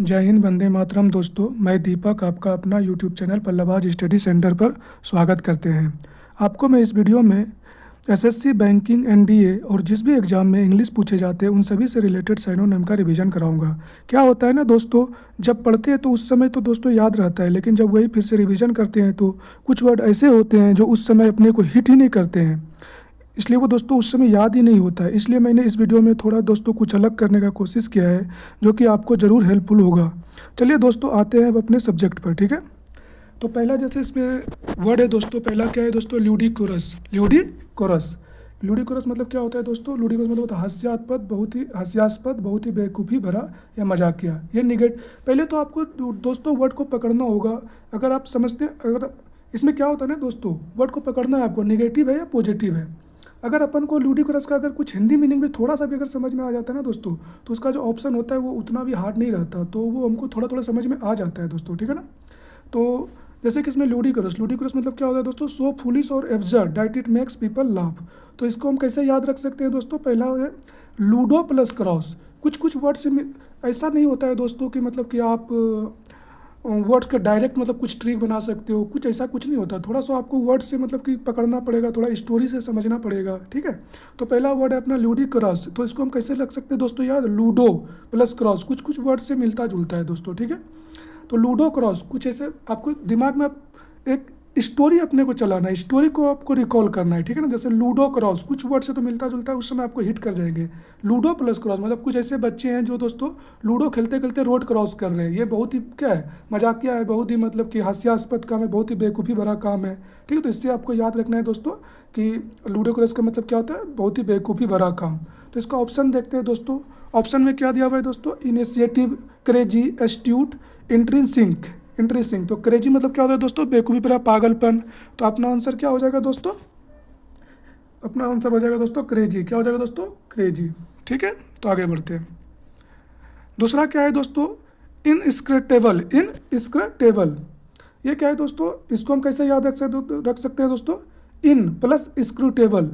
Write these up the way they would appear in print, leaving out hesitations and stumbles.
जय हिंद, वंदे मातरम। दोस्तों, मैं दीपक आपका अपना YouTube channel Pallavas study centre पर स्वागत करते हैं। आपको मैं इस वीडियो में एसएससी, बैंकिंग, एनडीए और जिस भी एग्ज़ाम में इंग्लिश पूछे जाते हैं उन सभी से रिलेटेड सिनोनिम का रिवीजन कराऊंगा। क्या होता है ना दोस्तों, जब पढ़ते हैं तो उस समय तो दोस्तों याद रहता है, लेकिन जब वही फिर से रिवीजन करते हैं तो कुछ वर्ड ऐसे होते हैं जो उस समय अपने को हिट ही नहीं करते हैं, इसलिए वो दोस्तों उस समय याद ही नहीं होता है। इसलिए मैंने इस वीडियो में थोड़ा दोस्तों कुछ अलग करने का कोशिश किया है, जो कि आपको ज़रूर हेल्पफुल होगा। चलिए दोस्तों, आते हैं अब अपने सब्जेक्ट पर। ठीक है, तो पहला जैसे इसमें वर्ड है दोस्तों, पहला क्या है दोस्तों? ल्यूडिकोरस। ल्यूडिकोरस, ल्यूडिकोरस मतलब क्या होता है दोस्तों? ल्यूडिकोरस मतलब होता है हास्यास्पद, बहुत ही हास्यास्पद, बहुत ही बेवकूफ़ी भरा या मजाकिया। ये निगेट पहले तो आपको दोस्तों वर्ड को पकड़ना होगा। अगर आप समझते हैं, अगर इसमें क्या होता है ना दोस्तों, वर्ड को पकड़ना है आपको, निगेटिव है या पॉजिटिव है। अगर अपन को ल्यूडिकोरस का अगर कुछ हिंदी मीनिंग भी थोड़ा सा भी अगर समझ में आ जाता है ना दोस्तों, तो उसका जो ऑप्शन होता है वो उतना भी हार्ड नहीं रहता, तो वो हमको थोड़ा थोड़ा समझ में आ जाता है दोस्तों। ठीक है ना? तो जैसे कि इसमें ल्यूडिकोरस, ल्यूडिकोरस मतलब क्या होता है दोस्तों? सो फुलिश और absurd that it makes people laugh. तो इसको हम कैसे याद रख सकते हैं दोस्तों? पहला है लूडो प्लस क्रॉस। कुछ कुछ वर्ड से ऐसा नहीं होता है दोस्तों कि मतलब कि आप वर्ड्स का डायरेक्ट मतलब कुछ ट्रिक बना सकते हो, कुछ ऐसा कुछ नहीं होता। थोड़ा सा आपको वर्ड से मतलब कि पकड़ना पड़ेगा, थोड़ा स्टोरी से समझना पड़ेगा। ठीक है, तो पहला वर्ड है अपना लूडिकोरस। तो इसको हम कैसे रख सकते हैं दोस्तों याद? लूडो प्लस क्रॉस, कुछ कुछ वर्ड से मिलता जुलता है दोस्तों। ठीक है, तो लूडो क्रॉस कुछ ऐसे आपको दिमाग में एक स्टोरी अपने को चलाना है, स्टोरी को आपको रिकॉल करना है। ठीक है ना? जैसे लूडो क्रॉस कुछ वर्ड से तो मिलता जुलता है, उस समय आपको हिट कर जाएंगे। लूडो प्लस क्रॉस मतलब कुछ ऐसे बच्चे हैं जो दोस्तों लूडो खेलते खेलते रोड क्रॉस कर रहे हैं। ये बहुत ही क्या है, मजाकिया है, बहुत ही मतलब कि हास्यास्पद काम है, बहुत ही बेवकूफ़ी भरा काम है। ठीक है, तो इससे आपको याद रखना है दोस्तों कि लूडो क्रॉस का मतलब क्या होता है? बहुत ही बेवकूफ़ी भरा काम। तो इसका ऑप्शन देखते हैं दोस्तों। ऑप्शन में क्या दिया हुआ है दोस्तों? Initiative, crazy, astute, intrinsic. Intrinsic तो क्रेजी मतलब क्या होता है दोस्तों? बेवकूफ़ी भरा, पागलपन। तो अपना आंसर क्या हो जाएगा दोस्तों? अपना आंसर हो जाएगा दोस्तों क्रेजी। क्या हो जाएगा दोस्तों? क्रेजी। ठीक है, तो आगे बढ़ते हैं। दूसरा क्या है दोस्तों? इनस्क्रेटेबल। इनस्क्रेटेबल ये क्या है दोस्तों? इसको हम कैसे याद रख सकते हैं दोस्तों? In plus स्क्रूटेबल।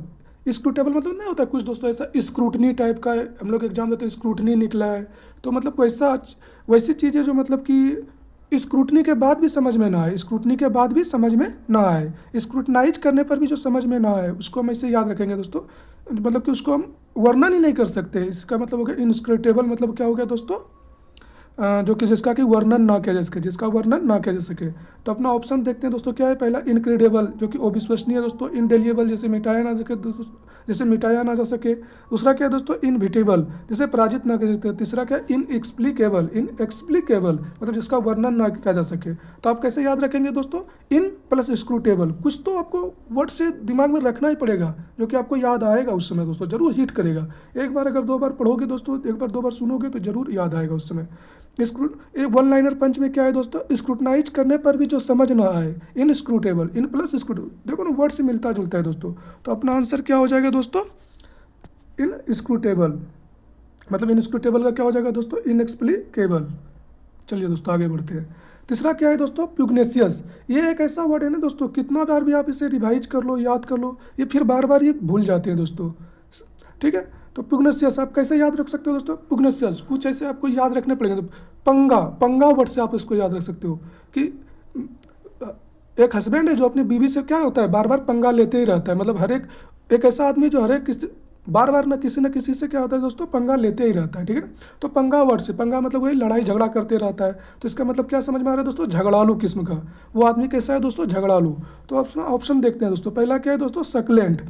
स्क्रूटेबल मतलब नहीं होता कुछ दोस्तों ऐसा स्क्रूटनी टाइप का है, हम लोग एग्जाम देते हैं स्क्रूटनी निकला है, तो मतलब वैसा वैसी चीज़ें जो मतलब कि स्क्रूटनी के बाद भी समझ में ना आए, स्क्रूटनी के बाद भी समझ में ना आए, स्क्रूटनाइज करने पर भी जो समझ में ना आए, उसको हम ऐसे याद रखेंगे दोस्तों। मतलब कि उसको हम वर्णन ही नहीं कर सकते। इसका मतलब हो गया इनस्क्रेटेबल, मतलब क्या हो गया दोस्तों? जो कि जिसका कि वर्णन ना किया जा सके, जिसका वर्णन ना किया जा सके। तो अपना ऑप्शन देखते हैं दोस्तों, क्या है? पहला इनक्रेडिबल, जो कि अविश्वसनीय दोस्तों। इनडेलिएबल, जैसे मिटाया ना सके दोस्तों, जैसे मिटाया ना जा सके। दूसरा क्या है दोस्तों? इनविटेबल, जैसे पराजित ना कर सकते। तीसरा क्या है? इनएक्सप्लिकेबल। इनएक्सप्लिकेबल मतलब जिसका वर्णन ना किया जा सके। तो आप कैसे याद रखेंगे दोस्तों? In plus स्क्रूटेबल। कुछ तो आपको वर्ड से दिमाग में रखना ही पड़ेगा, जो कि आपको याद आएगा उस समय दोस्तों, जरूर हिट करेगा। एक बार अगर दो बार पढ़ोगे दोस्तों, एक बार दो बार सुनोगे तो जरूर याद आएगा उस समय। एक वन लाइनर पंच में क्या है दोस्तों? स्क्रूटनाइज करने पर भी जो समझ ना आए, इनस्क्रूटेबल। इन प्लस स्क्रूटेबल, देखो ना वर्ड से मिलता जुलता है दोस्तों। तो अपना आंसर क्या हो जाएगा दोस्तों? इनस्क्रूटेबल। मतलब इनस्क्रूटेबल का क्या हो जाएगा दोस्तों? इनएक्सप्लिकेबल। चलिए दोस्तों, आगे बढ़ते हैं। तीसरा क्या है दोस्तों? प्यूग्नेसियस। ये एक ऐसा वर्ड है ना दोस्तों, कितना बार भी आप इसे रिवाइज कर लो, याद कर लो, ये फिर बार बार ये भूल जाते हैं दोस्तों। ठीक है, तो पुग्नेसियस आप कैसे याद रख सकते हो दोस्तों? पुग्नेसियस कुछ ऐसे आपको याद रखने पड़ेंगे। तो पंगा, पंगा वर्ड से आप इसको याद रख सकते हो कि एक हस्बैंड है जो अपनी बीवी से क्या होता है, बार बार पंगा लेते ही रहता है। मतलब हर एक ऐसा आदमी जो हर एक किसी बार बार ना किसी से क्या होता है दोस्तों? पंगा लेते ही रहता है। ठीक है ना? तो पंगा वर्ड से, पंगा मतलब वही लड़ाई झगड़ा करते रहता है। तो इसका मतलब क्या समझ में आ रहा है दोस्तों? झगड़ालू किस्म का। वो आदमी कैसा है दोस्तों? झगड़ालू। तो ऑप्शन देखते हैं दोस्तों। पहला क्या है दोस्तों? सक्लेंट।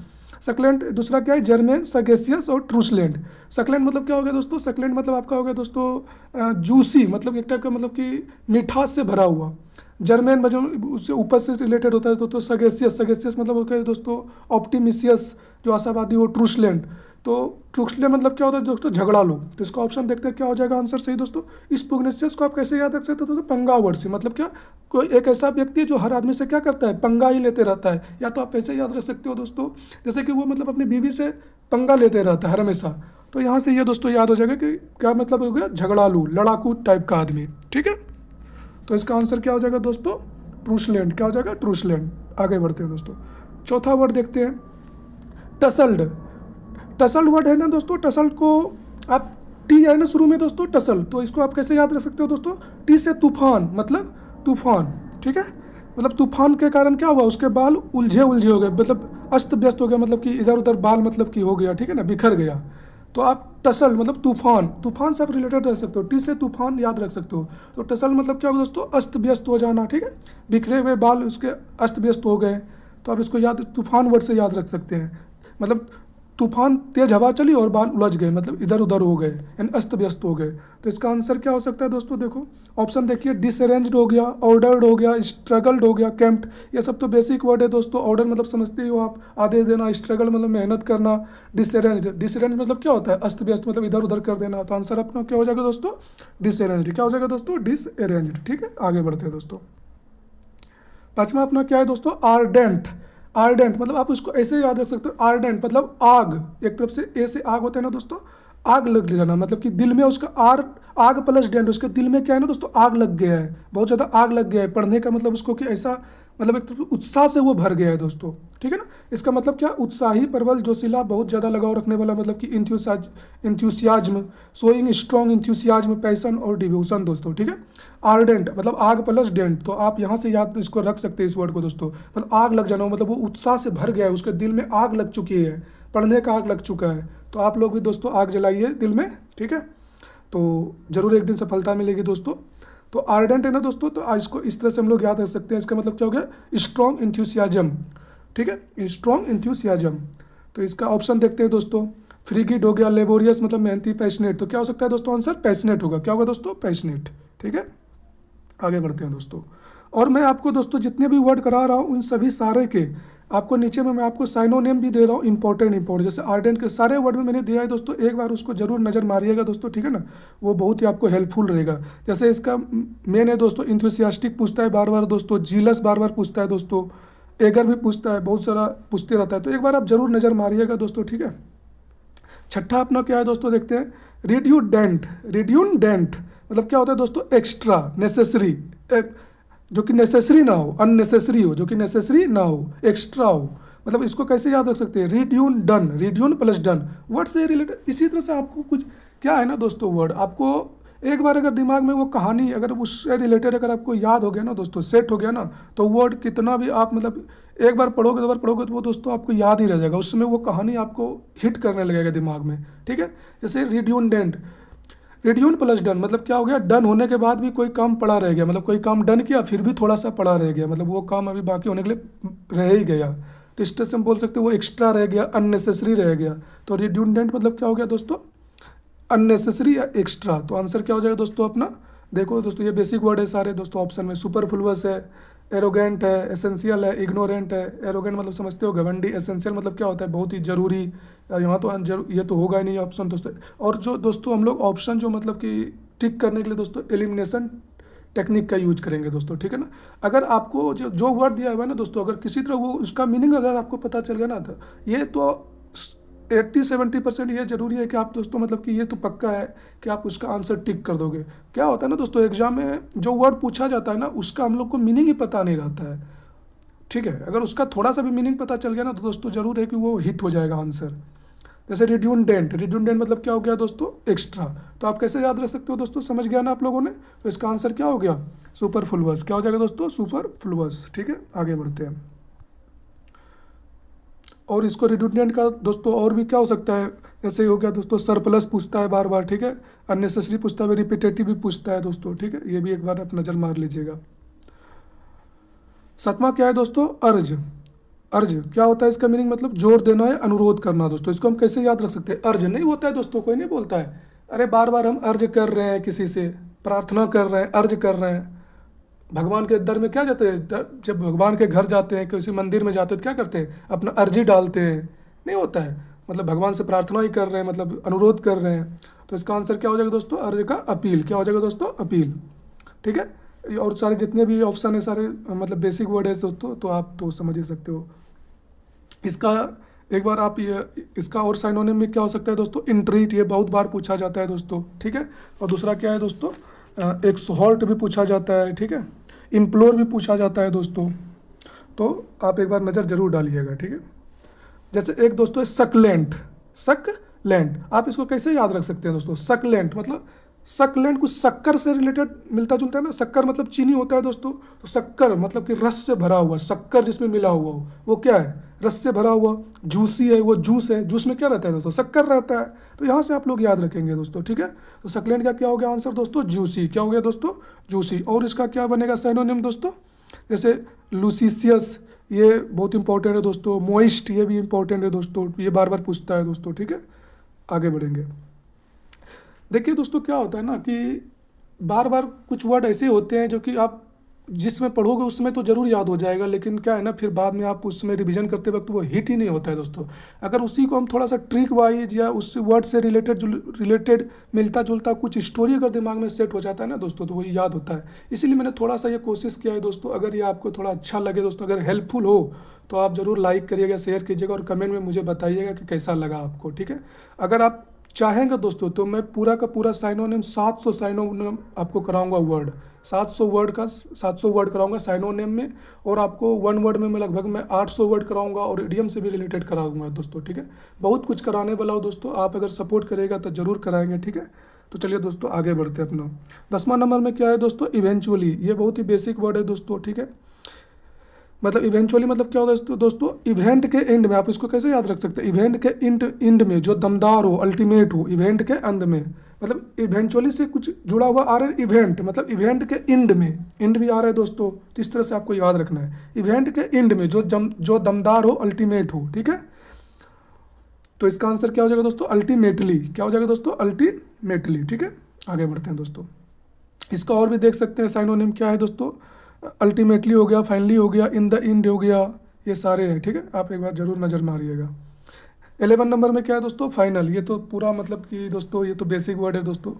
सक्लेंट। दूसरा क्या है? जर्मेन, सगेसियस और ट्रूसलैंड। सक्लेंट मतलब क्या हो गया दोस्तों? सक्लेंट मतलब आपका हो गया दोस्तों जूसी, मतलब एक टाइप का, मतलब कि मिठास से भरा हुआ। जर्मेन मतलब उससे ऊपर से रिलेटेड होता है दोस्तों। सगेसियस, सगेसियस मतलब हो गया दोस्तों ऑप्टिमिसियस, जो आशावादी हो। ट्रूसलैंड, तो ट्रूसलैंड मतलब क्या होता है दोस्तों? झगड़ा लो। तो इसका ऑप्शन देखते हैं क्या हो जाएगा आंसर सही दोस्तों। इस पुग्नेसियस को आप कैसे याद रख सकते हो दोस्तों? पंगा वर्ड से, मतलब क्या? कोई एक ऐसा व्यक्ति है जो हर आदमी से क्या करता है? पंगा ही लेते रहता है। या तो आप ऐसे याद रख सकते हो दोस्तों, जैसे कि वो मतलब अपनी बीवी से पंगा लेते रहता है हर हमेशा। तो यहाँ से ये दोस्तों याद हो जाएगा कि क्या मतलब हो गया? झगड़ालू, लड़ाकू टाइप का आदमी। ठीक है, तो इसका आंसर क्या हो जाएगा दोस्तों? ट्रूसलैंड। क्या हो जाएगा? ट्रूसलैंड। आगे बढ़ते हैं दोस्तों। चौथा वर्ड देखते हैं, टसल्ड। टसल्ड वर्ड है ना दोस्तों, टसल्ड को आप टी है ना शुरू में दोस्तों टसल, तो इसको आप कैसे याद रख सकते हो दोस्तों, टी से तूफान मतलब तूफान, ठीक है। मतलब तूफान के कारण क्या हुआ, उसके बाल उलझे उलझे हो गए, मतलब अस्त व्यस्त हो गया, मतलब कि इधर उधर बाल मतलब कि हो गया, ठीक है ना, बिखर गया। तो आप टसल मतलब तूफान, तूफान से आप रिलेटेड रह सकते हो, टी से तूफान याद रख सकते हो। तो टसल मतलब क्या होगा दोस्तों, अस्त व्यस्त हो जाना, ठीक है, बिखरे हुए बाल उसके अस्त व्यस्त हो गए, तो आप इसको याद तूफान वर्ड से याद रख सकते हैं। मतलब तूफान तेज हवा चली और बाल उलझ गए, मतलब इधर उधर हो गए, यानी अस्त व्यस्त हो गए। तो इसका आंसर क्या हो सकता है दोस्तों, देखो ऑप्शन देखिए, डिसअरेंज्ड हो गया, ऑर्डर्ड हो गया, स्ट्रगल्ड हो गया, कैम्प्ड, ये सब तो बेसिक वर्ड है दोस्तों। ऑर्डर मतलब समझते ही हो आप, आदेश देना, स्ट्रगल मतलब मेहनत करना, डिसअरेंज्ड, डिसअरेंज मतलब क्या होता है, अस्त व्यस्त मतलब इधर उधर कर देना। तो आंसर अपना क्या हो जाएगा दोस्तों, डिसअरेंज्ड। क्या हो जाएगा दोस्तों, डिसअरेंज्ड, ठीक है। आगे बढ़ते हैं दोस्तों। पांचवा अपना क्या है दोस्तों, आर्डेंट। आर्डेंट मतलब आप उसको ऐसे याद रख सकते हो, आर्डेंट मतलब आग, एक तरफ से ए से आग होता है ना दोस्तों, आग लग जाना, मतलब कि दिल में उसका आग प्लस डेंट, उसके दिल में क्या है ना दोस्तों, आग लग गया है, बहुत ज़्यादा आग लग गया है। पढ़ने का मतलब उसको कि ऐसा, मतलब एक तरफ उत्साह से वो भर गया है दोस्तों, ठीक है ना। इसका मतलब क्या, उत्साही, प्रबल, जोशीला, बहुत ज़्यादा लगाव रखने वाला, मतलब कि इंथ्यूसियाज्म, शोइंग स्ट्रॉन्ग इंथ्यूसियाज्म, पैसन और डिवोशन दोस्तों, ठीक है। आर्डेंट मतलब आग प्लस डेंट, तो आप यहाँ से याद इसको रख सकते हैं इस वर्ड को दोस्तों, मतलब आग लग जाना, मतलब वो उत्साह से भर गया है, उसके दिल में आग लग चुकी है, पढ़ने का आग लग चुका है। तो आप लोग भी दोस्तों आग जलाइए दिल में, ठीक है, तो जरूर एक दिन सफलता मिलेगी दोस्तों। तो आर्डेंट है ना दोस्तों, तो इसको इस तरह से हम लोग याद रख सकते हैं। इसका मतलब क्या हो गया, स्ट्रॉन्ग इंथ्यूसियाज्म, ठीक है, स्ट्रॉन्ग इंथ्यूसियाज्म। तो इसका ऑप्शन देखते हैं दोस्तों, फ्रीगिड हो गया, लेबोरियस मतलब मेहनती, पैशनेट, तो क्या हो सकता है दोस्तों आंसर, पैशनेट होगा। क्या होगा दोस्तों, पैशनेट, ठीक है। आगे बढ़ते हैं दोस्तों। और मैं आपको दोस्तों जितने भी वर्ड करा रहा हूँ उन सभी सारे के आपको नीचे में मैं आपको साइनोनेम भी दे रहा हूँ, इंपॉर्टेंट जैसे आर्डेंट के सारे वर्ड में मैंने दिया है दोस्तों, एक बार उसको जरूर नज़र मारिएगा दोस्तों, ठीक है ना, वो बहुत ही आपको हेल्पफुल रहेगा। जैसे इसका मेन है दोस्तों, इंथुसियास्टिक पूछता है बार बार दोस्तों, जीलस बार बार पूछता है दोस्तों, एगर भी पूछता है, बहुत सारा पूछते रहता है, तो एक बार आप जरूर नज़र मारिएगा दोस्तों, ठीक है। छठा अपना क्या है दोस्तों, देखते हैं, रिड्यूडेंट। रिड्यूडेंट मतलब क्या होता है दोस्तों, एक्स्ट्रा, नेसेसरी, जो कि नेसेसरी ना हो, अननेसेसरी हो, जो कि नेसेसरी ना हो, एक्स्ट्रा हो। मतलब इसको कैसे याद रख सकते हैं, रिड्यून डन, रिड्यून प्लस डन, वर्ड से रिलेटेड। इसी तरह से आपको कुछ क्या है ना दोस्तों, वर्ड आपको एक बार अगर दिमाग में वो कहानी अगर उससे रिलेटेड अगर आपको याद हो गया ना दोस्तों, सेट हो गया ना, तो वर्ड कितना भी आप मतलब एक बार पढ़ोगे, दो बार पढ़ोगे, तो वो दोस्तों आपको याद ही रह जाएगा, उसमें वो कहानी आपको हिट करने लगेगा दिमाग में, ठीक है। जैसे रिड्यूडेंट, रिड्यून प्लस डन मतलब क्या हो गया, डन होने के बाद भी कोई काम पड़ा रह गया, मतलब कोई काम डन किया फिर भी थोड़ा सा पड़ा रह गया, मतलब वो काम अभी बाकी होने के लिए रह ही गया, तो इस तरह से हम बोल सकते हैं वो एक्स्ट्रा रह गया, अननेसेसरी रह गया। तो रिड्यूडेंट मतलब क्या हो गया दोस्तों, अननेसेसरी या एक्स्ट्रा। तो आंसर क्या हो जाएगा दोस्तों अपना, देखो दोस्तों ये बेसिक वर्ड है सारे दोस्तों ऑप्शन में, सुपरफ्लुअस है, एरोगेंट है, एसेंशियल है, इग्नोरेंट है। एरोगेंट मतलब समझते हो घमंडी, एसेंशियल मतलब क्या होता है, बहुत ही जरूरी, यहाँ तो ये तो होगा ही नहीं ऑप्शन दोस्तों। और जो दोस्तों हम लोग ऑप्शन जो मतलब कि टिक करने के लिए दोस्तों एलिमिनेशन टेक्निक का यूज करेंगे दोस्तों, ठीक है ना। अगर आपको जो वर्ड दिया हुआ है ना दोस्तों, अगर किसी तरह वो उसका मीनिंग अगर आपको पता चल गया ना, तो ये तो 80-70% ये जरूरी है कि आप दोस्तों मतलब कि ये तो पक्का है कि आप उसका आंसर टिक कर दोगे। क्या होता है ना दोस्तों, एग्जाम में जो वर्ड पूछा जाता है ना उसका हम लोग को मीनिंग ही पता नहीं रहता है, ठीक है। अगर उसका थोड़ा सा भी मीनिंग पता चल गया ना तो दोस्तों जरूर है कि वो हिट हो जाएगा आंसर। जैसे रिड्यूडेंट, रिड्यूडेंट मतलब क्या हो गया दोस्तों, एक्स्ट्रा। तो आप कैसे याद रख सकते हो दोस्तों, समझ गया ना आप लोगों ने। तो इसका आंसर क्या हो गया, सुपरफ्लुअस। क्या हो जाएगा दोस्तों, सुपरफ्लुअस, ठीक है। आगे बढ़ते हैं। और इसको रिडंडेंट का दोस्तों और भी क्या हो सकता है, जैसे हो गया दोस्तों सरप्लस पूछता है बार बार, ठीक है, अननेसेसरी पूछता है, रिपीटेटिव भी पूछता है दोस्तों, ठीक है, ये भी एक बार आप नज़र मार लीजिएगा। सातवां क्या है दोस्तों, अर्ज। अर्ज क्या होता है, इसका मीनिंग मतलब जोर देना है, अनुरोध करना दोस्तों। इसको हम कैसे याद रख सकते हैं, अर्ज नहीं होता है दोस्तों, कोई नहीं बोलता है अरे बार बार हम अर्ज कर रहे हैं, किसी से प्रार्थना कर रहे हैं, अर्ज कर रहे हैं। भगवान के दर में क्या जाते हैं, जब भगवान के घर जाते हैं, किसी मंदिर में जाते हैं तो क्या करते हैं, अपना अर्जी डालते हैं, नहीं होता है, मतलब भगवान से प्रार्थना ही कर रहे हैं, मतलब अनुरोध कर रहे हैं। तो इसका आंसर क्या हो जाएगा दोस्तों, अर्ज का अपील। क्या हो जाएगा दोस्तों, अपील, ठीक है। और सारे जितने भी ऑप्शन है सारे मतलब बेसिक वर्ड है दोस्तों, तो आप तो समझ ही सकते हो। इसका एक बार आप ये इसका और साइनोनिम में क्या हो सकता है दोस्तों, इंट्रीट, ये बहुत बार पूछा जाता है दोस्तों, ठीक है। और दूसरा क्या है दोस्तों, एक्सहॉर्ट भी पूछा जाता है, ठीक है, इम्प्लोर भी पूछा जाता है दोस्तों। तो आप एक बार नज़र जरूर डालिएगा, ठीक है। जैसे एक दोस्तों है सकलेंट, लैंड। आप इसको कैसे याद रख सकते हैं दोस्तों, सकलेंट मतलब सकलेंट कुछ शक्कर से रिलेटेड मिलता जुलता है ना, शक्कर मतलब चीनी होता है दोस्तों, तो शक्कर मतलब कि रस से भरा हुआ, शक्कर जिसमें मिला हुआ हो वो क्या है, रस से भरा हुआ। जूसी है वो जूस है, जूस में क्या रहता है दोस्तों, शक्कर रहता है। तो यहाँ से आप लोग याद रखेंगे दोस्तों, ठीक है। तो सकलेंट का क्या हो गया आंसर दोस्तों, जूसी। क्या हो गया दोस्तों, जूसी। और इसका क्या बनेगा साइनोनिम दोस्तों, जैसे लूसिशियस, ये बहुत इंपॉर्टेंट है दोस्तों। मोइस्ट, ये भी इंपॉर्टेंट है दोस्तों, ये बार बार पूछता है दोस्तों, ठीक है। आगे बढ़ेंगे। देखिए दोस्तों क्या होता है ना कि बार बार कुछ वर्ड ऐसे होते हैं जो कि आप जिसमें पढ़ोगे उसमें तो ज़रूर याद हो जाएगा, लेकिन क्या है ना फिर बाद में आप उसमें रिवीजन करते वक्त वो हिट ही नहीं होता है दोस्तों। अगर उसी को हम थोड़ा सा ट्रिक वाइज या उस वर्ड से रिलेटेड मिलता जुलता कुछ स्टोरी अगर दिमाग में सेट हो जाता है ना दोस्तों, तो वही याद होता है। इसीलिए मैंने थोड़ा सा ये कोशिश किया है दोस्तों। अगर ये आपको थोड़ा अच्छा लगे दोस्तों, अगर हेल्पफुल हो तो आप ज़रूर लाइक करिएगा, शेयर कीजिएगा और कमेंट में मुझे बताइएगा कि कैसा लगा आपको, ठीक है। अगर आप चाहेंगे दोस्तों तो मैं पूरा का पूरा साइनोनिम 700 साइनोनिम आपको कराऊंगा वर्ड, 700 वर्ड कराऊंगा साइनोनिम में। और आपको वन वर्ड में मैं लगभग मैं 800 वर्ड कराऊंगा और इडियम से भी रिलेटेड कराऊंगा दोस्तों, ठीक है। बहुत कुछ कराने वाला हो दोस्तों, आप अगर सपोर्ट करेगा तो ज़रूर कराएंगे, ठीक है। तो चलिए दोस्तों आगे बढ़ते हैं अपना। 10वां नंबर में क्या है दोस्तों, इवेंचुअली। ये बहुत ही बेसिक वर्ड है दोस्तों, ठीक है। मतलब इवेंचुअली मतलब क्या होता है दोस्तों, इवेंट के एंड में। आप इसको कैसे याद रख सकते हैं, इवेंट के एंड में जो दमदार हो, अल्टीमेट हो, इवेंट के अंत में। मतलब इवेंचुअली से कुछ जुड़ा हुआ आ रहा है इवेंट, मतलब इवेंट के एंड में, एंड भी आ रहा है दोस्तों। तो इस तरह से आपको याद रखना है, इवेंट के एंड में जो दमदार हो, अल्टीमेट हो, ठीक है। तो इसका आंसर क्या हो जाएगा दोस्तों, अल्टीमेटली। क्या हो जाएगा दोस्तों, अल्टीमेटली, ठीक है। आगे बढ़ते हैं दोस्तों। इसका और भी देख सकते हैं साइनोनिम क्या है दोस्तों, अल्टीमेटली हो गया, फाइनली हो गया, इन द एंड हो गया, ये सारे हैं, ठीक है। आप एक बार जरूर नज़र मारिएगा। 11 नंबर में क्या है दोस्तों, फाइनल। ये तो पूरा मतलब कि दोस्तों ये तो बेसिक वर्ड है दोस्तों।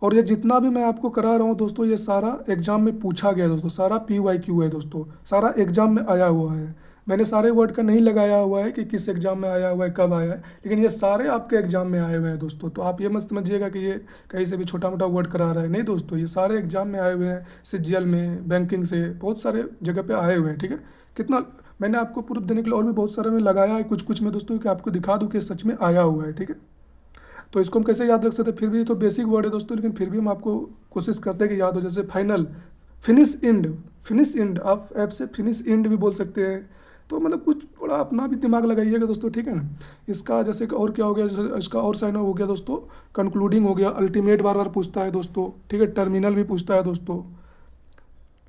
और ये जितना भी मैं आपको करा रहा हूँ दोस्तों, ये सारा एग्जाम में पूछा गया है दोस्तों, सारा PYQ है दोस्तों, सारा एग्जाम में आया हुआ है। मैंने सारे वर्ड का नहीं लगाया हुआ है कि किस एग्जाम में आया हुआ है, कब आया है, लेकिन ये सारे आपके एग्जाम में आए हुए हैं दोस्तों। तो आप ये मत समझिएगा कि ये कहीं से भी छोटा मोटा वर्ड करा रहा है, नहीं दोस्तों, ये सारे एग्जाम में आए हुए हैं। CGL में, बैंकिंग से, बहुत सारे जगह पे आए हुए हैं, ठीक है। कितना मैंने आपको प्रूफ देने के लिए और भी बहुत सारे में लगाया है कुछ कुछ में दोस्तों, कि आपको दिखा दूँ कि सच में आया हुआ है, ठीक है। तो इसको हम कैसे याद रख सकते हैं, फिर भी तो बेसिक वर्ड है दोस्तों, लेकिन फिर भी हम आपको कोशिश करते हैं कि याद हो। जैसे final, finish and, finish and, आप ऐप से फिनिश एंड भी बोल सकते हैं। तो मतलब कुछ थोड़ा अपना भी दिमाग लगाइएगा दोस्तों, ठीक है ना। इसका जैसे कि और क्या हो गया, जैसे इसका और साइन हो गया दोस्तों, कंक्लूडिंग हो गया, अल्टीमेट बार बार पूछता है दोस्तों, ठीक है। टर्मिनल भी पूछता है दोस्तों,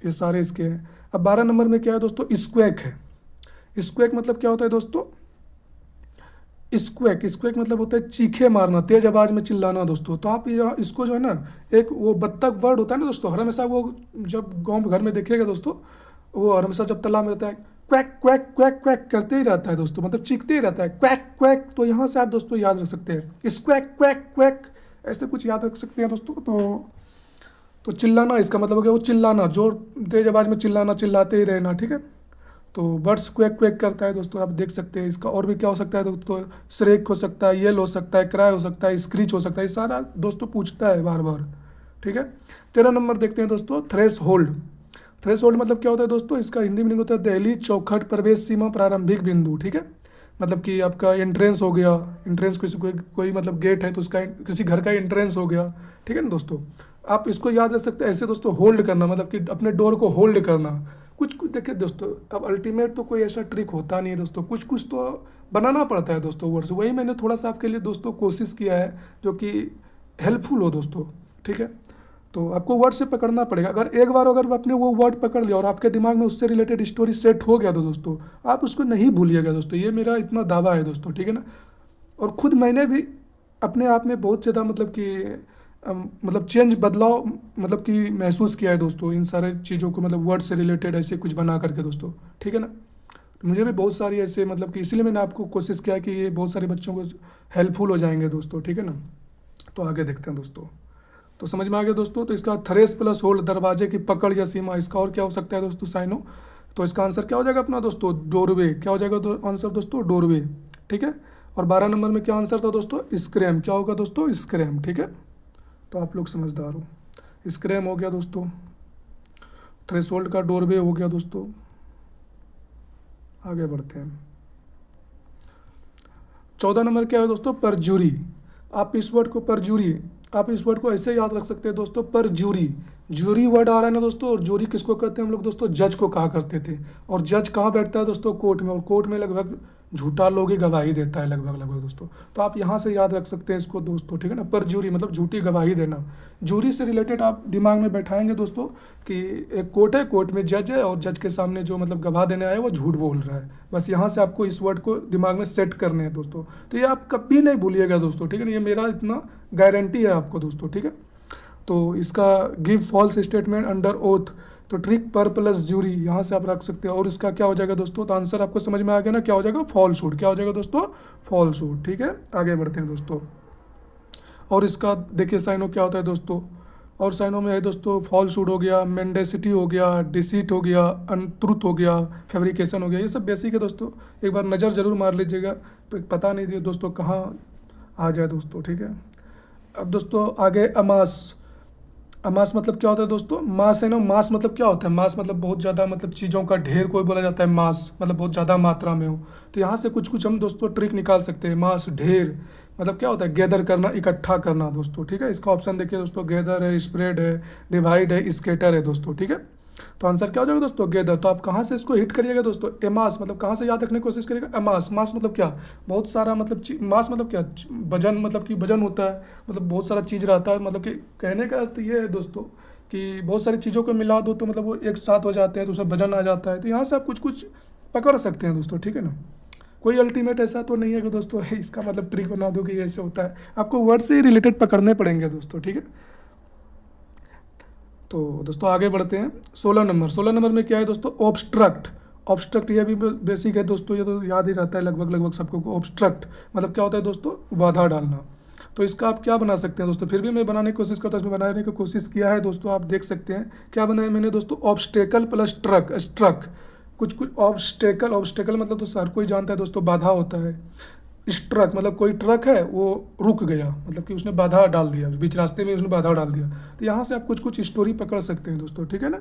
ये सारे इसके हैं। अब 12 नंबर में क्या है दोस्तों, स्क्वैक है। स्क्वैक मतलब क्या होता है दोस्तों, स्क्वैक, स्क्वैक मतलब होता है चीखे मारना, तेज आवाज में चिल्लाना दोस्तों। तो आप इसको जो है ना, एक वो बत्तख वर्ड होता है ना दोस्तों, हर हमेशा वो जब गांव घर में देखिएगा दोस्तों, वो हर हमेशा जब तालाब में रहता है क्वैक क्वैक क्वैक क्वैक करते ही रहता है दोस्तों, मतलब चीखते ही रहता है क्वैक क्वैक। तो यहाँ से आप दोस्तों याद रख सकते हैं स्क्वैक क्वैक क्वैक, ऐसे कुछ याद रख सकते हैं दोस्तों। तो चिल्लाना इसका मतलब हो गया वो चिल्लाना, जोर तेज आवाज में चिल्लाना, चिल्लाते ही रहना, ठीक है। तो बर्ड्स क्वैक क्वैक करता है दोस्तों, आप देख सकते हैं। इसका और भी क्या हो सकता है दोस्तों, श्रेक हो सकता है, येल हो सकता है, क्राई हो सकता है, स्क्रीच हो सकता है, ये सारा दोस्तों पूछता है बार बार, ठीक है। 13 नंबर देखते हैं दोस्तों, थ्रेश होल्ड। थ्रेश होल्ड मतलब क्या होता है दोस्तों, इसका हिंदी मीनिंग होता है दहलीज, चौखट, प्रवेश सीमा, प्रारंभिक बिंदु, ठीक है। मतलब कि आपका एंट्रेंस हो गया, एंट्रेंस किसी कोई मतलब गेट है तो उसका किसी घर का एंट्रेंस हो गया, ठीक है ना दोस्तों। आप इसको याद रख सकते हैं ऐसे दोस्तों, होल्ड करना मतलब कि अपने डोर को होल्ड करना। कुछ कुछ देखिए दोस्तों, अब अल्टीमेट तो कोई ऐसा ट्रिक होता नहीं है दोस्तों, कुछ कुछ तो बनाना पड़ता है दोस्तों वर्ड्स। वही मैंने थोड़ा सा आपके लिए दोस्तों कोशिश किया है जो कि हेल्पफुल हो दोस्तों, ठीक है। तो आपको वर्ड से पकड़ना पड़ेगा। अगर एक बार अगर आपने वो वर्ड पकड़ लिया और आपके दिमाग में उससे रिलेटेड स्टोरी सेट हो गया तो दोस्तों आप उसको नहीं भूलिएगा दोस्तों, ये मेरा इतना दावा है दोस्तों, ठीक है ना। और खुद मैंने भी अपने आप में बहुत ज़्यादा मतलब कि मतलब चेंज, बदलाव मतलब कि महसूस किया है दोस्तों, इन सारे चीज़ों को मतलब वर्ड से रिलेटेड ऐसे कुछ बना करके दोस्तों, ठीक है ना। तो मुझे भी बहुत सारी ऐसे मतलब कि इसीलिए मैंने आपको कोशिश किया कि ये बहुत सारे बच्चों को हेल्पफुल हो जाएंगे दोस्तों, ठीक है ना। तो आगे देखते हैं दोस्तों। तो समझ में आ गया दोस्तों। तो इसका थ्रेस प्लस होल्ड, दरवाजे की पकड़ या सीमा। इसका और क्या हो सकता है दोस्तों, साइनो। तो इसका आंसर क्या हो जाएगा अपना दोस्तों, डोरवे। क्या हो जाएगा आंसर दोस्तों, डोरवे, ठीक है। और 12 नंबर में क्या आंसर था दोस्तों, स्क्रैम। क्या होगा दोस्तों, स्क्रैम, ठीक है। तो आप लोग समझदार हो। स्क्रैम हो गया दोस्तों, थ्रेशोल्ड का डोरवे हो गया दोस्तों। आगे बढ़ते हैं। 14 नंबर क्या है दोस्तों, परजूरी। आप इस वर्ड को परजूरी, आप इस वर्ड को ऐसे याद रख सकते हैं दोस्तों, परजूरी। जूरी वर्ड आ रहा है ना दोस्तों, और जूरी किसको कहते हैं हम लोग दोस्तों, जज को कहा करते थे। और जज कहाँ बैठता है दोस्तों, कोर्ट में, और कोर्ट में लगभग झूठा लोग ही गवाही देता है लगभग लगभग दोस्तों। तो आप यहाँ से याद रख सकते हैं इसको दोस्तों, ठीक है ना, परजूरी मतलब झूठी गवाही देना। जूरी से रिलेटेड आप दिमाग में बैठाएंगे दोस्तों कि एक कोर्ट है, कोर्ट में जज है, और जज के सामने जो मतलब गवाह देने आया है वो झूठ बोल रहा है। बस यहाँ से आपको इस वर्ड को दिमाग में सेट करने हैं दोस्तों। तो ये आप कभी नहीं भूलिएगा दोस्तों, ठीक है ना, ये मेरा इतना गारंटी है आपको दोस्तों, ठीक है। तो इसका give false statement under oath, तो ट्रिक पर प्लस जूरी यहाँ से आप रख सकते हैं। और इसका क्या हो जाएगा दोस्तों, तो आंसर आपको समझ में आ गया ना, क्या हो जाएगा, फॉल्सहुड। क्या हो जाएगा दोस्तों, फॉल्सहुड, ठीक है। आगे बढ़ते हैं दोस्तों। और इसका देखिए साइनो क्या होता है दोस्तों, और साइनो में है दोस्तों, फॉल्सहुड हो गया, मेंडेसिटी हो गया, डिसीट हो गया, अनट्रूथ हो गया, फैब्रिकेशन हो गया, ये सब बेसिक है दोस्तों। एक बार नज़र जरूर मार लीजिएगा, पता नहीं दोस्तों कहाँ आ जाए दोस्तों, ठीक है। अब दोस्तों आगे अमास। अमास मतलब क्या होता है दोस्तों, मास है ना, मास मतलब क्या होता है, मास मतलब बहुत ज़्यादा, मतलब चीज़ों का ढेर कोई बोला जाता है, मास मतलब बहुत ज़्यादा मात्रा में हो। तो यहाँ से कुछ कुछ हम दोस्तों ट्रिक निकाल सकते हैं। मास, ढेर मतलब क्या होता है, गैदर करना, इकट्ठा करना दोस्तों, ठीक है। इसका ऑप्शन देखिए दोस्तों, गैदर है, स्प्रेड है, डिवाइड है, स्केटर है दोस्तों, ठीक है। तो आंसर क्या हो जाएगा दोस्तों, गैदर। तो आप कहाँ से इसको हिट करिएगा दोस्तों, एमास मतलब कहाँ से याद रखने की कोशिश करिएगा, एमास। मास मतलब क्या, बहुत सारा, मतलब मास मतलब क्या, वजन, मतलब कि वजन होता है, मतलब बहुत सारा चीज़ रहता है, मतलब कि कहने का अर्थ ये है दोस्तों कि बहुत सारी चीज़ों को मिला दो तो मतलब वो एक साथ हो जाते हैं, तो उसमें वजन आ जाता है। तो यहाँ से आप कुछ कुछ पकड़ सकते हैं दोस्तों, ठीक है ना। कोई अल्टीमेट ऐसा तो नहीं है कि दोस्तों इसका मतलब ट्रिक बना दो कि ऐसे होता है, आपको वर्ड से ही रिलेटेड पकड़ने पड़ेंगे दोस्तों, ठीक है। तो दोस्तों आगे बढ़ते हैं। 16 नंबर में क्या है दोस्तों, ऑब्स्ट्रक्ट। ऑब्स्ट्रक्ट ये भी बेसिक है दोस्तों, ये तो याद ही रहता है लगभग लगभग सबको। ऑब्स्ट्रक्ट मतलब क्या होता है दोस्तों, बाधा डालना। तो इसका आप क्या बना सकते हैं दोस्तों, फिर भी मैं बनाने की कोशिश करता हूँ, इसमें बनाने की कोशिश किया है दोस्तों, आप देख सकते हैं क्या बनाया मैंने दोस्तों, ऑब्स्टेकल प्लस ट्रक, स्ट्रक। कुछ कुछ ऑब्स्टेकल, ऑब्स्टेकल मतलब तो हर कोई जानता है दोस्तों, बाधा होता है। स्ट्रक मतलब कोई ट्रक है वो रुक गया, मतलब कि उसने बाधा डाल दिया, बीच रास्ते में उसने बाधा डाल दिया। तो यहाँ से आप कुछ कुछ स्टोरी पकड़ सकते हैं दोस्तों, ठीक है ना।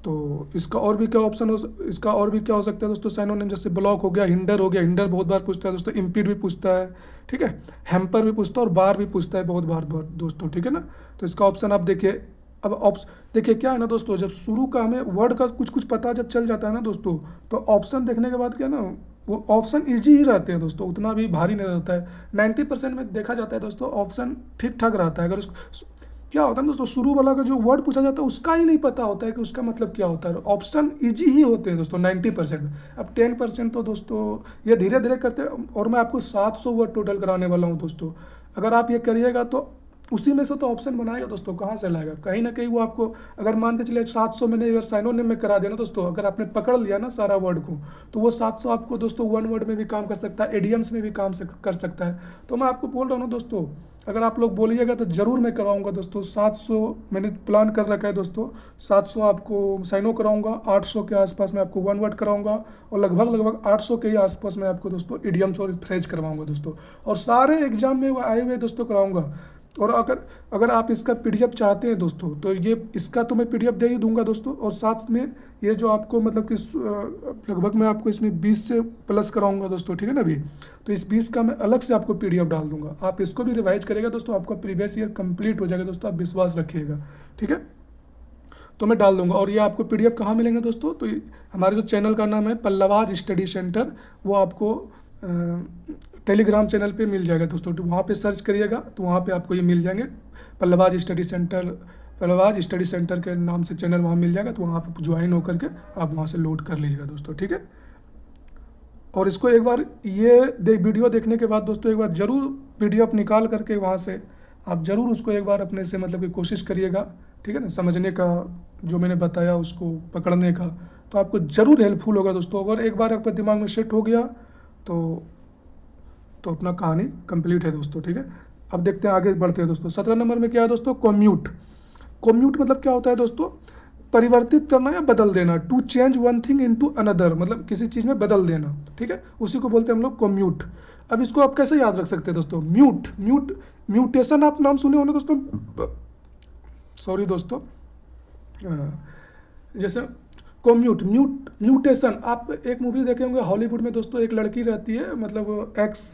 तो इसका और भी क्या ऑप्शन हो, इसका और भी क्या हो सकता है दोस्तों, साइनोनिम जैसे ब्लॉक हो गया, हिंडर हो गया, हिंडर बहुत बार पूछता है दोस्तों, इम्पीड भी पूछता है, ठीक है, हैम्पर भी पूछता है, और बार भी पूछता है बहुत बार दोस्तों, ठीक है ना। तो इसका ऑप्शन आप देखिए। अब देखिए क्या है ना दोस्तों, जब शुरू का हमें वर्ड का कुछ कुछ पता जब चल जाता है ना दोस्तों, तो ऑप्शन देखने के बाद क्या ना, वो ऑप्शन इजी ही रहते हैं दोस्तों, उतना भी भारी नहीं रहता है। 90% में देखा जाता है दोस्तों, ऑप्शन ठीक ठाक रहता है। अगर क्या होता है दोस्तों, शुरू वाला का जो वर्ड पूछा जाता है उसका ही नहीं पता होता है कि उसका मतलब क्या होता है। ऑप्शन इजी ही होते हैं दोस्तों 90%। अब 10% तो दोस्तों ये धीरे धीरे करते हैं, और मैं आपको 700 वर्ड टोटल कराने वाला हूँ दोस्तों। अगर आप ये करिएगा तो उसी में से तो ऑप्शन बनाएगा दोस्तों, कहाँ से लाएगा, कहीं ना कहीं वो आपको, अगर मान के चलिए 700 मैंने अगर साइनोनिम में करा दिया ना दोस्तों, अगर आपने पकड़ लिया ना सारा वर्ड को, तो वो 700 आपको दोस्तों वन वर्ड में भी काम कर सकता है, एडियम्स में भी काम कर सकता है। तो मैं आपको बोल रहा हूँ ना दोस्तों, अगर आप लोग बोलिएगा तो ज़रूर मैं कराऊंगा दोस्तों। 700 मैंने प्लान कर रखा है दोस्तों, 700 आपको साइनो कराऊंगा, 800 के आसपास मैं आपको वन वर्ड कराऊंगा, और लगभग लगभग 800 के ही आसपास मैं आपको दोस्तों इडियम्स और फ्रेज करवाऊंगा दोस्तों, और सारे एग्जाम में आए हुए दोस्तों कराऊंगा। और अगर अगर आप इसका पीडीएफ चाहते हैं दोस्तों, तो ये इसका तो मैं पीडीएफ दे ही दूंगा दोस्तों, और साथ में ये जो आपको मतलब कि लगभग मैं आपको इसमें 20 से प्लस कराऊंगा दोस्तों, ठीक है ना। अभी तो इस 20 का मैं अलग से आपको पीडीएफ डाल दूंगा, आप इसको भी रिवाइज करेगा दोस्तों, आपका प्रीवियस ईयर कंप्लीट हो जाएगा दोस्तों, आप विश्वास रखिएगा, ठीक है। तो मैं डाल दूंगा। और ये आपको पीडीएफ कहाँ मिलेंगे दोस्तों, तो हमारे जो चैनल का नाम है पल्लवाज स्टडी सेंटर, वो आपको टेलीग्राम चैनल पे मिल जाएगा दोस्तों। तो वहाँ पे सर्च करिएगा तो वहाँ पे आपको ये मिल जाएंगे, Pallavas study centre, Pallavas study centre के नाम से चैनल वहाँ मिल जाएगा। तो वहाँ पे ज्वाइन होकर के आप वहाँ से लोड कर लीजिएगा दोस्तों, ठीक है। और इसको एक बार ये वीडियो देखने के बाद दोस्तों एक बार ज़रूर पीडीएफ निकाल करके वहाँ से आप ज़रूर उसको एक बार अपने से मतलब कि कोशिश करिएगा, ठीक है ना, समझने का, जो मैंने बताया उसको पकड़ने का, तो आपको ज़रूर हेल्पफुल होगा दोस्तों। अगर एक बार आपके दिमाग में सेट हो गया तो अपना कहानी कंप्लीट है दोस्तों, ठीक है। अब देखते हैं आगे बढ़ते हैं दोस्तों। 17 नंबर में क्या है दोस्तों, कम्यूट। कम्यूट मतलब क्या होता है दोस्तों, परिवर्तित करना या बदल देना, to change one thing into another, मतलब किसी चीज़ में बदल देना, ठीक है, उसी को बोलते हैं हम लोग कम्यूट। अब इसको आप कैसे याद रख सकते हैं दोस्तों, म्यूटेशन आप नाम सुने होंगे दोस्तों, सॉरी दोस्तों, जैसे म्यूटेशन। आप एक मूवी देखे होंगे हॉलीवुड में दोस्तों, एक लड़की रहती है, मतलब एक्स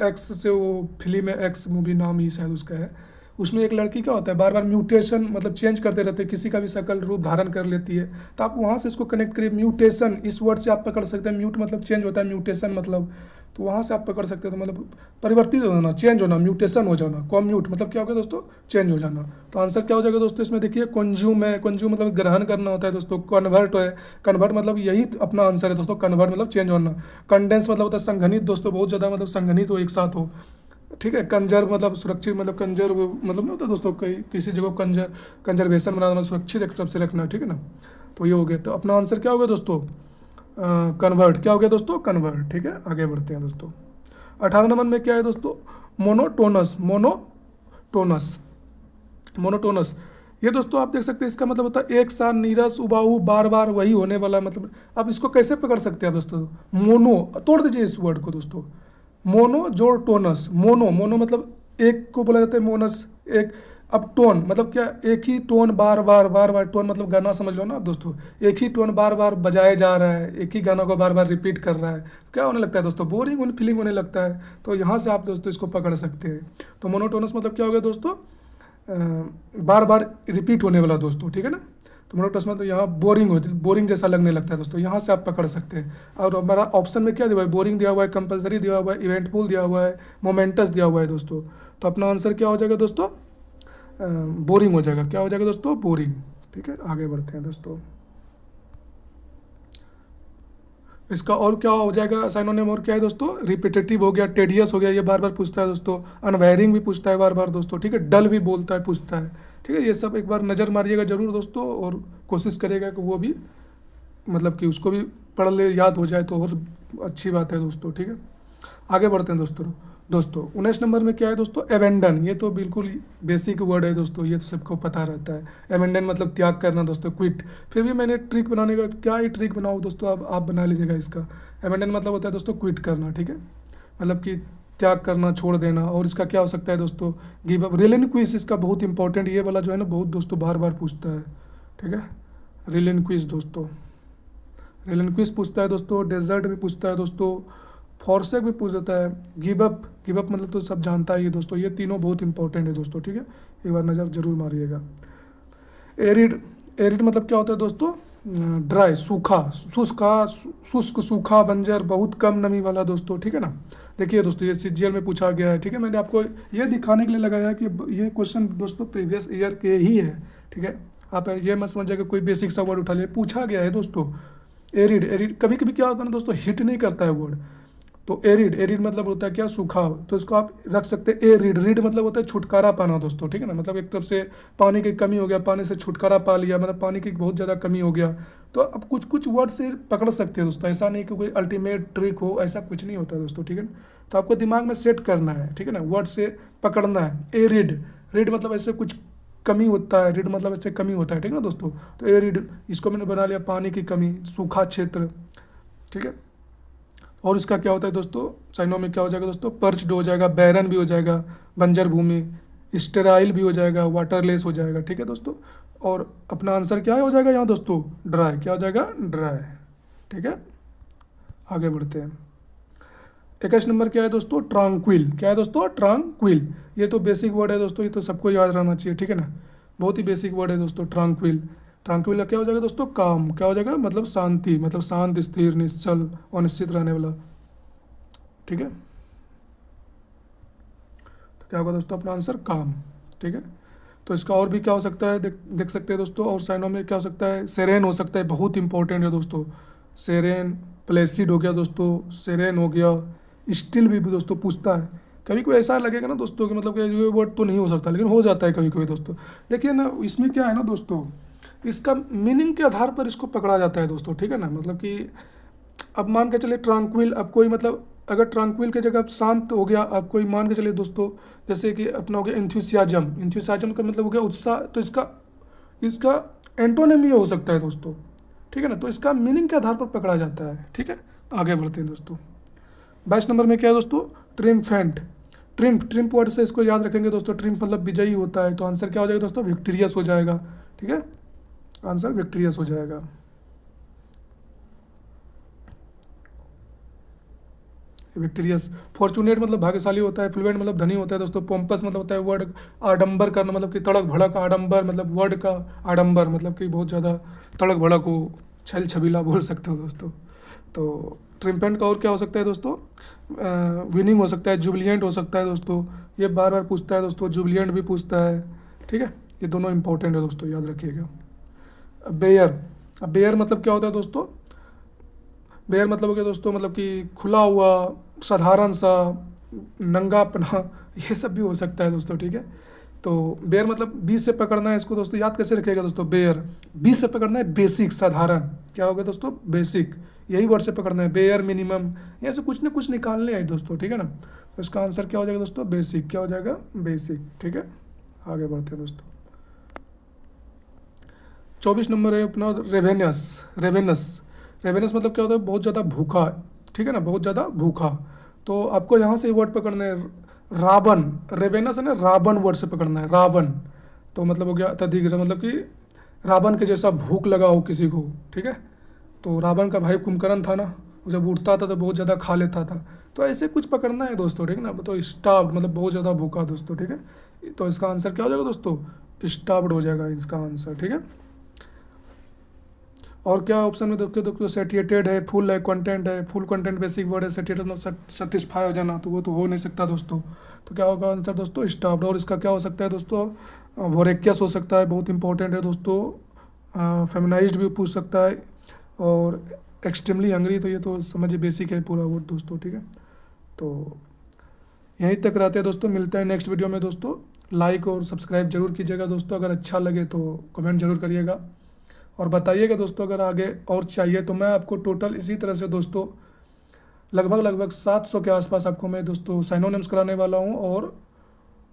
एक्स से, वो फिल्म है एक्स मूवी, नाम ही शायद उसका है। उसमें एक लड़की क्या होता है, बार बार म्यूटेशन मतलब चेंज करते रहते हैं, किसी का भी शक्ल रूप धारण कर लेती है। तो आप वहाँ से इसको कनेक्ट करिए, म्यूटेशन इस वर्ड से आप पकड़ सकते हैं। म्यूट मतलब चेंज होता है, म्यूटेशन मतलब, तो वहाँ से आप पकड़ सकते हैं। तो मतलब परिवर्तित हो जाना, चेंज होना, म्यूटेशन हो जाना। कॉम्यूट मतलब क्या हो गया दोस्तों, चेंज हो जाना। तो आंसर क्या हो जाएगा दोस्तों इसमें, देखिए कंज्यूम है, कंज्यूम मतलब ग्रहण करना होता है दोस्तों। कन्वर्ट है, कन्वर्ट मतलब यही अपना आंसर है दोस्तों, कन्वर्ट मतलब चेंज होना। कंडेंस मतलब होता है संघनित दोस्तों, बहुत ज़्यादा मतलब संघनित हो, एक साथ हो, ठीक है। कंजर्व मतलब सुरक्षित, मतलब कंजर्व मतलब नहीं होता दोस्तों, कहीं किसी जगह कंजर्वेशन बनाना, सुरक्षित एक तरफ से रखना, ठीक है ना। तो ये हो गया, तो अपना आंसर क्या हो गया दोस्तों, कन्वर्ट। क्या हो गया दोस्तों, कन्वर्ट, ठीक है। आगे बढ़ते हैं दोस्तों। 18 नंबर में क्या है दोस्तों, मोनोटोनस। मोनोटोनस, मोनोटोनस, ये दोस्तों आप देख सकते हैं, इसका मतलब होता है एक सा नीरस उबाऊ, बार बार वही होने वाला। मतलब आप इसको कैसे पकड़ सकते हैं दोस्तों, मोनो, तोड़ दीजिए इस वर्ड को दोस्तों, मोनो जोड़ टोनस। मोनो, मोनो मतलब एक को बोला जाता है मोनस, एक। अब टोन मतलब क्या, एक ही टोन बार बार बार बार, टोन मतलब गाना समझ लो ना आप दोस्तों, एक ही टोन बार बार बजाया जा रहा है, एक ही गाना को बार बार रिपीट कर रहा है, क्या होने लगता है दोस्तों, बोरिंग होने फीलिंग होने लगता है। तो यहाँ से आप दोस्तों इसको पकड़ सकते हैं। तो मोनोटोनस मतलब क्या हो गया दोस्तों, बार बार रिपीट होने वाला दोस्तों, ठीक है ना। तो मोनोटोनस मतलब यहाँ बोरिंग होती, बोरिंग जैसा लगने लगता है दोस्तों, यहाँ से आप पकड़ सकते हैं। और हमारा ऑप्शन में क्या दिया हुआ है, बोरिंग दिया हुआ है, कंपलसरी दिया हुआ है, इवेंटफुल दिया हुआ है, मोमेंटस दिया हुआ है दोस्तों। तो अपना आंसर क्या हो जाएगा दोस्तों, बोरिंग हो जाएगा। क्या हो जाएगा दोस्तों, बोरिंग, ठीक है। आगे बढ़ते हैं दोस्तों। इसका और क्या हो जाएगा साइनोनिम, और क्या है दोस्तों, रिपीटेटिव हो गया, टेडियस हो गया, ये बार बार पूछता है दोस्तों। अनवेयरिंग भी पूछता है बार बार दोस्तों, ठीक है। डल भी बोलता है, पूछता है, ठीक है। ये सब एक बार नज़र मारिएगा जरूर दोस्तों, और कोशिश करेगा कि वो भी मतलब कि उसको भी पढ़ ले, याद हो जाए तो और अच्छी बात है दोस्तों, ठीक है। आगे बढ़ते हैं दोस्तों। दोस्तों 19 नंबर में क्या है दोस्तों, एवेंडन। ये तो बिल्कुल बेसिक वर्ड है दोस्तों, ये तो सबको पता रहता है। एवेंडन मतलब त्याग करना दोस्तों, क्विट। फिर भी मैंने ट्रिक बनाने का, क्या ही ट्रिक बनाऊँ दोस्तों, अब आप बना लीजिएगा इसका। एवेंडन मतलब होता है दोस्तों क्विट करना, ठीक है, मतलब कि त्याग करना, छोड़ देना। और इसका क्या हो सकता है दोस्तों, गिव अप। रिलिंक्विश इसका बहुत इंपॉर्टेंट, ये वाला जो है ना बहुत दोस्तों बार बार पूछता है, ठीक है। रिलिंक्विश दोस्तों, रिलिंक्विश पूछता है दोस्तों, डेजर्ट भी पूछता है दोस्तों, फॉरसेक भी पूछ देता है, गिव अप। गिव अप मतलब तो सब जानता ही है दोस्तों, ये तीनों बहुत इंपॉर्टेंट है दोस्तों, ठीक है। एक बार नज़र जरूर मारिएगा। एरिड, एरिड मतलब क्या होता है दोस्तों, ड्राई, सूखा, शुष्क, सूखा, बंजर, बहुत कम नमी वाला दोस्तों, ठीक है ना। देखिए दोस्तों, ये सीजीएल में पूछा गया है, ठीक है। मैंने आपको ये दिखाने के लिए लगाया है कि ये क्वेश्चन दोस्तों प्रीवियस ईयर के ही है, ठीक है। आप ये मत समझिए कि कोई बेसिक सा वर्ड उठा लिया, पूछा गया है दोस्तों। एरिड, एरिड कभी कभी क्या होता है ना दोस्तों, हिट नहीं करता है वर्ड। तो एरिड, एरिड मतलब होता है क्या, सूखा। तो इसको आप रख सकते हैं एरिड। रीड मतलब होता है छुटकारा पाना दोस्तों, ठीक है ना। मतलब एक तरफ से पानी की कमी हो गया, पानी से छुटकारा पा लिया, मतलब पानी की बहुत ज़्यादा कमी हो गया। तो अब कुछ कुछ वर्ड से पकड़ सकते हैं दोस्तों, ऐसा नहीं कि कोई अल्टीमेट ट्रिक हो, ऐसा कुछ नहीं होता दोस्तों, ठीक है ना। तो आपको दिमाग में सेट करना है, ठीक है ना, वर्ड से पकड़ना है। एरिड, रीड मतलब ऐसे कुछ कमी होता है, रीड मतलब ऐसे कमी होता है, ठीक है ना दोस्तों। तो एरिड, इसको मैंने बना लिया पानी की कमी, सूखा क्षेत्र, ठीक है। और इसका क्या होता है दोस्तों, साइनों में क्या हो जाएगा दोस्तों, पर्च्ड हो जाएगा, बैरन भी हो जाएगा, बंजर भूमि, स्टेराइल भी हो जाएगा, वाटरलेस हो जाएगा, ठीक है दोस्तों। और अपना आंसर क्या हो जाएगा यहाँ दोस्तों, ड्राई। क्या हो जाएगा, ड्राई, ठीक है। आगे बढ़ते हैं। 21 नंबर क्या है दोस्तों, ट्रांक्विल। क्या है दोस्तों, ट्रांक्विल। ये तो बेसिक वर्ड है दोस्तों, ये तो सबको याद रहना चाहिए, ठीक है ना। बहुत ही बेसिक वर्ड है दोस्तों, ट्रांक्विल। ट्रांक्विल का क्या हो जाएगा दोस्तों, काम। क्या हो जाएगा, मतलब शांति, मतलब शांत, स्थिर, निश्चल और निश्चित रहने वाला, ठीक है। तो क्या होगा दोस्तों अपना आंसर, काम, ठीक है। तो इसका और भी क्या हो सकता है, देख सकते हैं दोस्तों। और साइनों में क्या हो सकता है, सेरेन हो सकता है, बहुत इंपॉर्टेंट है दोस्तों। सेरेन, प्लेसिड हो गया दोस्तों, सेरेन हो गया, स्टिल भी दोस्तों पूछता है। कभी कोई ऐसा लगेगा ना दोस्तों कि मतलब कि ये वर्ड तो नहीं हो सकता, लेकिन हो जाता है कभी कभी दोस्तों। देखिए ना, इसमें क्या है ना दोस्तों, इसका मीनिंग के आधार पर इसको पकड़ा जाता है दोस्तों, ठीक है ना। मतलब कि अब मान के चलिए ट्रांक्विल, अब कोई मतलब अगर ट्रांक्विल की जगह शांत हो गया, अब कोई मान के चलिए दोस्तों, जैसे कि अपना हो गया इंथ्यूसियाजम। इंथ्यूसियाजम का मतलब हो गया उत्साह, तो इसका इसका एंटोनिम ये हो सकता है दोस्तों, ठीक है ना। तो इसका मीनिंग के आधार पर पकड़ा जाता है, ठीक है। आगे बढ़ते हैं दोस्तों। 22 नंबर में क्या है दोस्तों, ट्रिम्फेंट। ट्रिम्फ, ट्रिम्फ वर्ड से इसको याद रखेंगे दोस्तों, ट्रिम्फ मतलब विजयी होता है। तो आंसर क्या हो जाएगा दोस्तों, विक्टोरियस हो जाएगा, ठीक है। इसका आंसर विक्टोरियस हो जाएगा। विक्टोरियस। फॉर्चुनेट मतलब भाग्यशाली होता है, फ्लुएंट मतलब धनी होता है दोस्तों, पोम्पस मतलब होता है वर्ड, आडंबर करना मतलब कि तड़क भड़क, आडंबर मतलब वर्ड का आडंबर मतलब कि बहुत ज़्यादा तड़क भड़क हो, छल छबीला बोल सकते हो दोस्तों। तो ट्रिम्पेंट का और क्या हो सकता है दोस्तों, विनिंग हो सकता है, जुबिलियंट हो सकता है दोस्तों, ये बार बार पूछता है दोस्तों, जुबिलियंट भी पूछता है, ठीक है, ये दोनों इंपॉर्टेंट है दोस्तों, याद रखिएगा। बेयर, अब बेयर मतलब क्या होता है दोस्तों, बेयर मतलब हो गया दोस्तों, मतलब कि खुला हुआ, साधारण सा, नंगापना, ये सब भी हो सकता है दोस्तों, ठीक है। तो बेयर मतलब बीच से पकड़ना है इसको दोस्तों, याद कैसे रखिएगा दोस्तों, बेयर बीच से पकड़ना है, बेसिक साधारण, क्या हो गया दोस्तों, बेसिक, यही वर्ड से पकड़ना है, बेयर मिनिमम, ऐसे कुछ ना कुछ निकालने हैं दोस्तों, ठीक है ना। तो इसका आंसर क्या हो जाएगा दोस्तों, बेसिक, क्या हो जाएगा, बेसिक, ठीक है। आगे बढ़ते हैं दोस्तों। 24 नंबर है अपना रेवेनस। रेवेनस, रेवेनस मतलब क्या होता है, बहुत ज़्यादा भूखा, ठीक है ना, बहुत ज़्यादा भूखा। तो आपको यहाँ से वर्ड पकड़ना है, रावण, रेवेनस है ना, रावण वर्ड से पकड़ना है, रावण। तो मतलब हो गया अत्यधिक, मतलब कि रावण के जैसा भूख लगा हो किसी को, ठीक है। तो रावण का भाई कुंभकर्ण था ना, वो जब उठता था तो बहुत ज़्यादा खा लेता था। तो ऐसे कुछ पकड़ना है दोस्तों, ठीक है ना। तो स्टार्व्ड मतलब बहुत ज़्यादा भूखा दोस्तों, ठीक है। तो इसका आंसर क्या हो जाएगा दोस्तों, स्टार्व्ड हो जाएगा इसका आंसर, ठीक है। और क्या ऑप्शन में देखते हो, सेटिएटेड है, फुल है, कंटेंट है, फुल कंटेंट बेसिक वर्ड है, सेटिएटेड मतलब सेटिस्फाई हो जाना, तो वो तो हो नहीं सकता दोस्तों। तो क्या होगा आंसर दोस्तों, स्टाफ्ड। और इसका क्या हो सकता है दोस्तों, वोरेक्यस हो सकता है, बहुत इंपॉर्टेंट है दोस्तों, फेमिनाइज्ड भी पूछ सकता है, और एक्सट्रीमली हंग्री, तो ये तो समझिए बेसिक है पूरा वर्ड दोस्तों, ठीक है। तो यहीं तक रहते हैं दोस्तों, मिलते हैं नेक्स्ट वीडियो में दोस्तों। लाइक और सब्सक्राइब जरूर कीजिएगा दोस्तों, अगर अच्छा लगे तो कमेंट जरूर करिएगा, और बताइएगा दोस्तों अगर आगे और चाहिए तो मैं आपको टोटल इसी तरह से दोस्तों लगभग 700 के आसपास आपको मैं दोस्तों साइनोनिम्स कराने वाला हूँ, और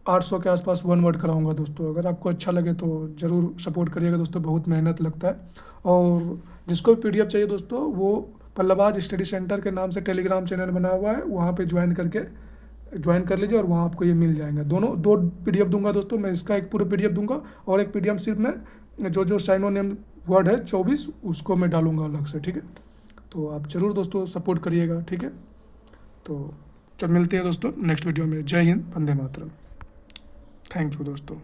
800 के आसपास वन वर्ड कराऊंगा दोस्तों। अगर आपको अच्छा लगे तो ज़रूर सपोर्ट करिएगा दोस्तों, बहुत मेहनत लगता है। और जिसको भी पीडीएफ चाहिए दोस्तों, वो पल्लवाज स्टडी सेंटर के नाम से टेलीग्राम चैनल बना हुआ है, वहाँ पे ज्वाइन कर लीजिए, और वहाँ आपको ये मिल जाएंगे। दोनों दो पीडीएफ दूंगा दोस्तों मैं, इसका एक पूरा पीडीएफ दूंगा, और एक पीडीएफ सिर्फ मैं जो साइनोनिम वर्ड है 24 उसको मैं डालूंगा अलग से, ठीक है। तो आप ज़रूर दोस्तों सपोर्ट करिएगा, ठीक है। तो चल मिलते हैं दोस्तों नेक्स्ट वीडियो में। जय हिंद, वंदे मातरम। थैंक यू दोस्तों।